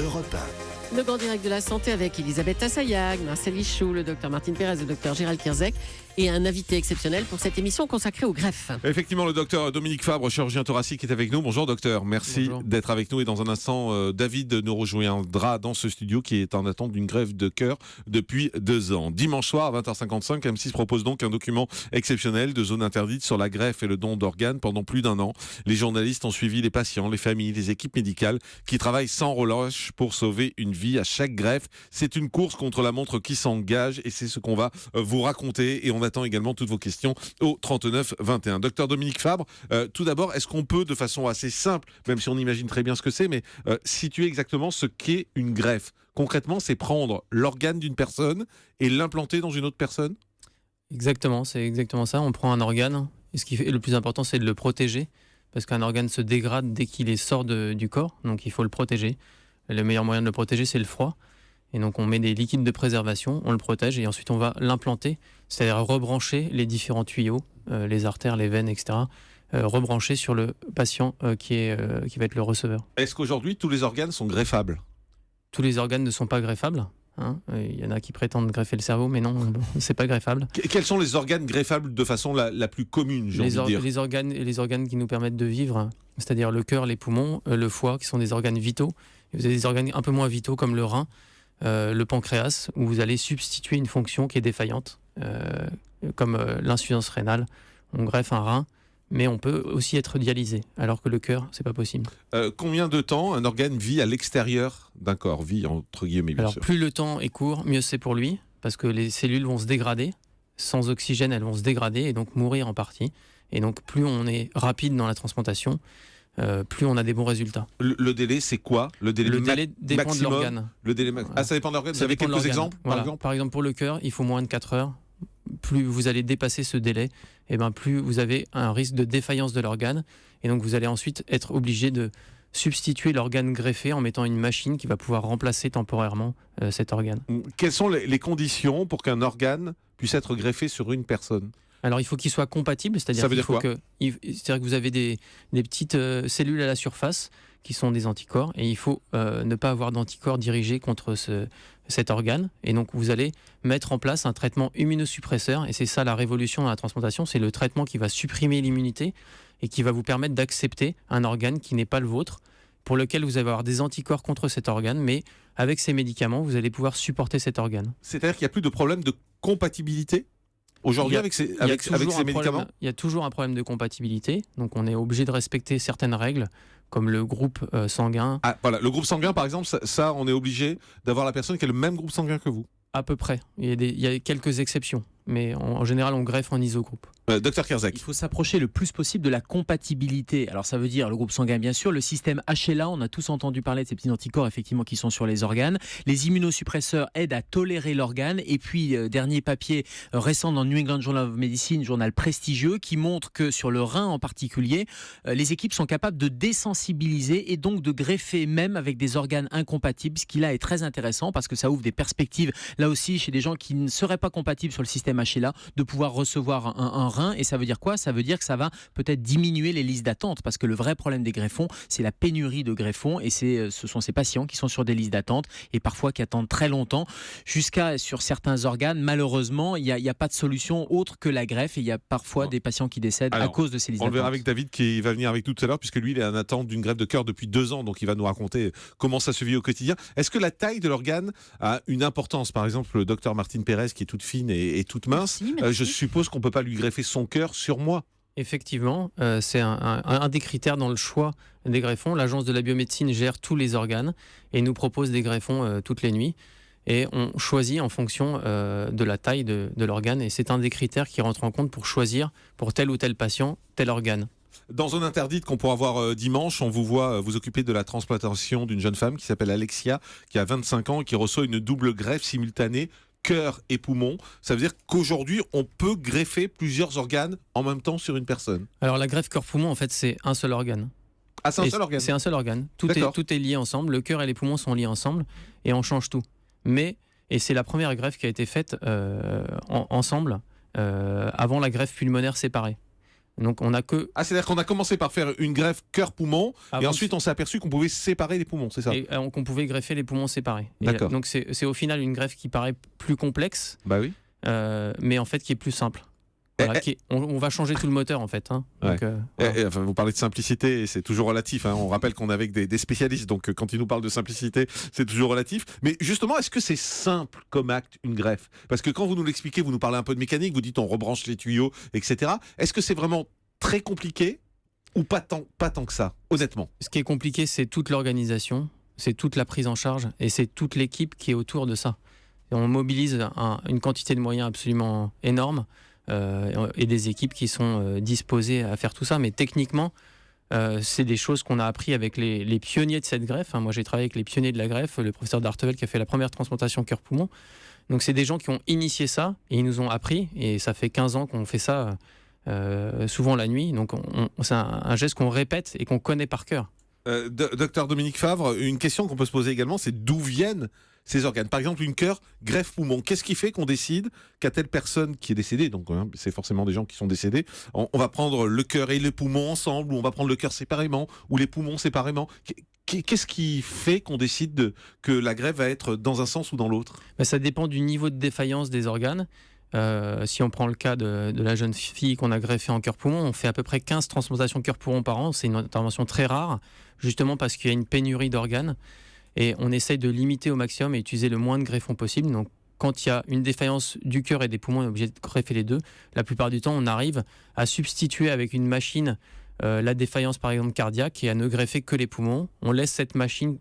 Europe 1. Le grand direct de la santé avec Elisabeth Assayag, Marcel Ichou, le docteur Martine Pérez, le docteur Gérald Kierzek et un invité exceptionnel pour cette émission consacrée aux greffes. Effectivement, le docteur Dominique Fabre, chirurgien thoracique, est avec nous. Bonjour docteur, merci d'être avec nous. Et dans un instant, David nous rejoindra dans ce studio qui est en attente d'une greffe de cœur depuis 2 ans. Dimanche soir à 20h55, M6 propose donc un document exceptionnel de zone interdite sur la greffe et le don d'organes pendant plus d'1 an. Les journalistes ont suivi les patients, les familles, les équipes médicales qui travaillent sans relâche pour sauver une vie à chaque greffe. C'est une course contre la montre qui s'engage et c'est ce qu'on va vous raconter. Et on attend également toutes vos questions au 39 21. Docteur Dominique Fabre, tout d'abord, est-ce qu'on peut de façon assez simple, même si on imagine très bien ce que c'est, mais situer exactement ce qu'est une greffe? Concrètement, c'est prendre l'organe d'une personne et l'implanter dans une autre personne? Exactement, c'est exactement ça. On prend un organe et ce qui fait le plus important, c'est de le protéger parce qu'un organe se dégrade dès qu'il sort du corps, donc il faut le protéger. Le meilleur moyen de le protéger, c'est le froid. Et donc on met des liquides de préservation, on le protège et ensuite on va l'implanter, c'est-à-dire rebrancher les différents tuyaux, les artères, les veines, etc. Rebrancher sur le patient qui va être le receveur. Est-ce qu'aujourd'hui tous les organes sont greffables? Tous les organes ne sont pas greffables. Il y en a qui prétendent greffer le cerveau, mais non, c'est pas greffable. Quels sont les organes greffables de façon la plus commune, j'ai envie de dire? Les organes qui nous permettent de vivre, c'est-à-dire le cœur, les poumons, le foie, qui sont des organes vitaux. Et vous avez des organes un peu moins vitaux comme le rein, le pancréas, où vous allez substituer une fonction qui est défaillante, comme l'insuffisance rénale. On greffe un rein, mais on peut aussi être dialysé, alors que le cœur, c'est pas possible. Combien de temps un organe vit à l'extérieur d'un corps? Vit entre guillemets, bien sûr. Plus le temps est court, mieux c'est pour lui, parce que les cellules vont se dégrader. Sans oxygène, elles vont se dégrader et donc mourir en partie. Et donc plus on est rapide dans la transplantation, plus on a des bons résultats. Le délai, c'est quoi? Le délai dépend maximum, de l'organe. Ça dépend de l'organe. Vous avez quelques exemples, voilà. Par exemple, pour le cœur, il faut moins de 4 heures. Plus vous allez dépasser ce délai, et plus vous avez un risque de défaillance de l'organe. Et donc vous allez ensuite être obligé de substituer l'organe greffé en mettant une machine qui va pouvoir remplacer temporairement cet organe. Quelles sont les conditions pour qu'un organe puisse être greffé sur une personne? Alors il faut qu'il soit compatible, c'est-à-dire que vous avez des petites cellules à la surface qui sont des anticorps et il faut ne pas avoir d'anticorps dirigés contre cet organe. Et donc vous allez mettre en place un traitement immunosuppresseur et c'est ça la révolution dans la transplantation, c'est le traitement qui va supprimer l'immunité et qui va vous permettre d'accepter un organe qui n'est pas le vôtre, pour lequel vous allez avoir des anticorps contre cet organe, mais avec ces médicaments, vous allez pouvoir supporter cet organe. C'est-à-dire qu'il n'y a plus de problème de compatibilité aujourd'hui avec ces médicaments? Il y a toujours un problème de compatibilité, donc on est obligé de respecter certaines règles, comme le groupe sanguin. Ah, voilà, le groupe sanguin, par exemple, ça, on est obligé d'avoir la personne qui a le même groupe sanguin que vous? À peu près. Il y a quelques exceptions, mais en général, on greffe en isogroupe. Docteur Kierzek. Il faut s'approcher le plus possible de la compatibilité. Alors ça veut dire le groupe sanguin bien sûr, le système HLA, on a tous entendu parler de ces petits anticorps effectivement qui sont sur les organes. Les immunosuppresseurs aident à tolérer l'organe. Et puis dernier papier récent dans New England Journal of Medicine, journal prestigieux, qui montre que sur le rein en particulier, les équipes sont capables de désensibiliser et donc de greffer même avec des organes incompatibles, ce qui là est très intéressant parce que ça ouvre des perspectives là aussi chez des gens qui ne seraient pas compatibles sur le système HLA de pouvoir recevoir un rein. Et ça veut dire quoi? Ça veut dire que ça va peut-être diminuer les listes d'attente parce que le vrai problème des greffons, c'est la pénurie de greffons et ce sont ces patients qui sont sur des listes d'attente et parfois qui attendent très longtemps jusqu'à sur certains organes. Malheureusement, il n'y a pas de solution autre que la greffe et il y a parfois des patients qui décèdent à cause de ces listes d'attente. On le verra avec David qui va venir avec nous tout à l'heure puisque lui il est en attente d'une greffe de cœur depuis 2 ans, donc il va nous raconter comment ça se vit au quotidien. Est-ce que la taille de l'organe a une importance? Par exemple, le docteur Martine Pérez qui est toute fine et toute mince, merci. Je suppose qu'on ne peut pas lui greffer son cœur sur moi. Effectivement, c'est un des critères dans le choix des greffons. L'Agence de la biomédecine gère tous les organes et nous propose des greffons toutes les nuits. Et on choisit en fonction de la taille de l'organe. Et c'est un des critères qui rentre en compte pour choisir pour tel ou tel patient, tel organe. Dans Zone Interdite qu'on pourra voir dimanche, on vous voit vous occuper de la transplantation d'une jeune femme qui s'appelle Alexia, qui a 25 ans et qui reçoit une double greffe simultanée, cœur et poumon. Ça veut dire qu'aujourd'hui, on peut greffer plusieurs organes en même temps sur une personne. Alors la greffe cœur-poumon, en fait, c'est un seul organe. Ah, c'est un seul organe? C'est un seul organe. Tout est lié ensemble. Le cœur et les poumons sont liés ensemble et on change tout. Et c'est la première greffe qui a été faite ensemble avant la greffe pulmonaire séparée. Donc on a que... Ah, c'est-à-dire qu'on a commencé par faire une greffe cœur-poumon, et ensuite on s'est aperçu qu'on pouvait séparer les poumons, c'est ça? Et qu'on pouvait greffer les poumons séparés. D'accord. Donc c'est au final une greffe qui paraît plus complexe, Bah oui. mais en fait qui est plus simple. Voilà, on va changer tout le moteur en fait. Hein. Ouais. Donc, voilà. Enfin, vous parlez de simplicité, et c'est toujours relatif. Hein. On rappelle qu'on est avec des spécialistes, donc quand ils nous parlent de simplicité, c'est toujours relatif. Mais justement, est-ce que c'est simple comme acte, une greffe? Parce que quand vous nous l'expliquez, vous nous parlez un peu de mécanique, vous dites on rebranche les tuyaux, etc. Est-ce que c'est vraiment très compliqué ou pas tant que ça, honnêtement? Ce qui est compliqué, c'est toute l'organisation, c'est toute la prise en charge et c'est toute l'équipe qui est autour de ça. Et on mobilise une quantité de moyens absolument énorme. Et des équipes qui sont disposées à faire tout ça. Mais techniquement, c'est des choses qu'on a appris avec les pionniers de cette greffe. Moi, j'ai travaillé avec les pionniers de la greffe, le professeur Dartevel qui a fait la première transplantation cœur-poumon. Donc, c'est des gens qui ont initié ça et ils nous ont appris. Et ça fait 15 ans qu'on fait ça souvent la nuit. Donc, c'est un geste qu'on répète et qu'on connaît par cœur. Docteur Dominique Favre, une question qu'on peut se poser également, c'est d'où viennent ces organes? Par exemple, une cœur, greffe poumon. Qu'est-ce qui fait qu'on décide qu'à telle personne qui est décédée, donc hein, c'est forcément des gens qui sont décédés, on va prendre le cœur et le poumon ensemble, ou on va prendre le cœur séparément, ou les poumons séparément? Qu'est-ce qui fait qu'on décide que la greffe va être dans un sens ou dans l'autre? Ça dépend du niveau de défaillance des organes. Si on prend le cas de la jeune fille qu'on a greffée en cœur-poumon, on fait à peu près 15 transplantations cœur-poumon par an. C'est une intervention très rare, justement parce qu'il y a une pénurie d'organes. Et on essaye de limiter au maximum et utiliser le moins de greffons possible. Donc, quand il y a une défaillance du cœur et des poumons, on est obligé de greffer les deux. La plupart du temps, on arrive à substituer avec une machine la défaillance, par exemple, cardiaque et à ne greffer que les poumons. On laisse cette machine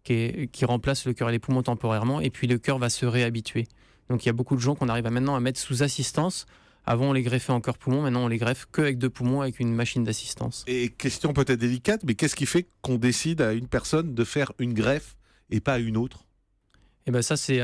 qui remplace le cœur et les poumons temporairement et puis le cœur va se réhabituer. Donc, il y a beaucoup de gens qu'on arrive maintenant à mettre sous assistance. Avant, on les greffait en cœur-poumon. Maintenant, on les greffe qu'avec 2 poumons avec une machine d'assistance. Et question peut-être délicate, mais qu'est-ce qui fait qu'on décide à une personne de faire une greffe et pas à une autre? Et ben ça, il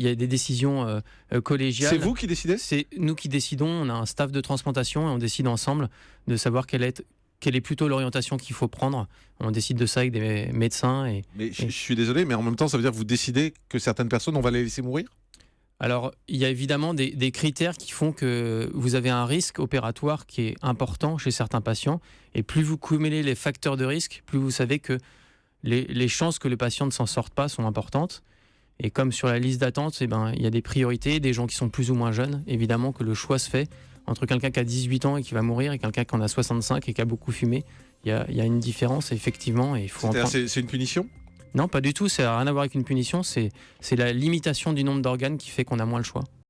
y a des décisions collégiales. C'est vous qui décidez? C'est nous qui décidons. On a un staff de transplantation et on décide ensemble de savoir quelle est plutôt l'orientation qu'il faut prendre. On décide de ça avec des médecins. Je suis désolé, mais en même temps, ça veut dire que vous décidez que certaines personnes, on va les laisser mourir? Alors, il y a évidemment des critères qui font que vous avez un risque opératoire qui est important chez certains patients. Et plus vous cumulez les facteurs de risque, plus vous savez que les chances que le patient ne s'en sorte pas sont importantes. Et comme sur la liste d'attente, il y a des priorités, des gens qui sont plus ou moins jeunes. Évidemment que le choix se fait entre quelqu'un qui a 18 ans et qui va mourir et quelqu'un qui en a 65 et qui a beaucoup fumé. Il y a une différence, effectivement. Et il faut c'est une punition? Non, pas du tout. Ça n'a rien à voir avec une punition. C'est la limitation du nombre d'organes qui fait qu'on a moins le choix.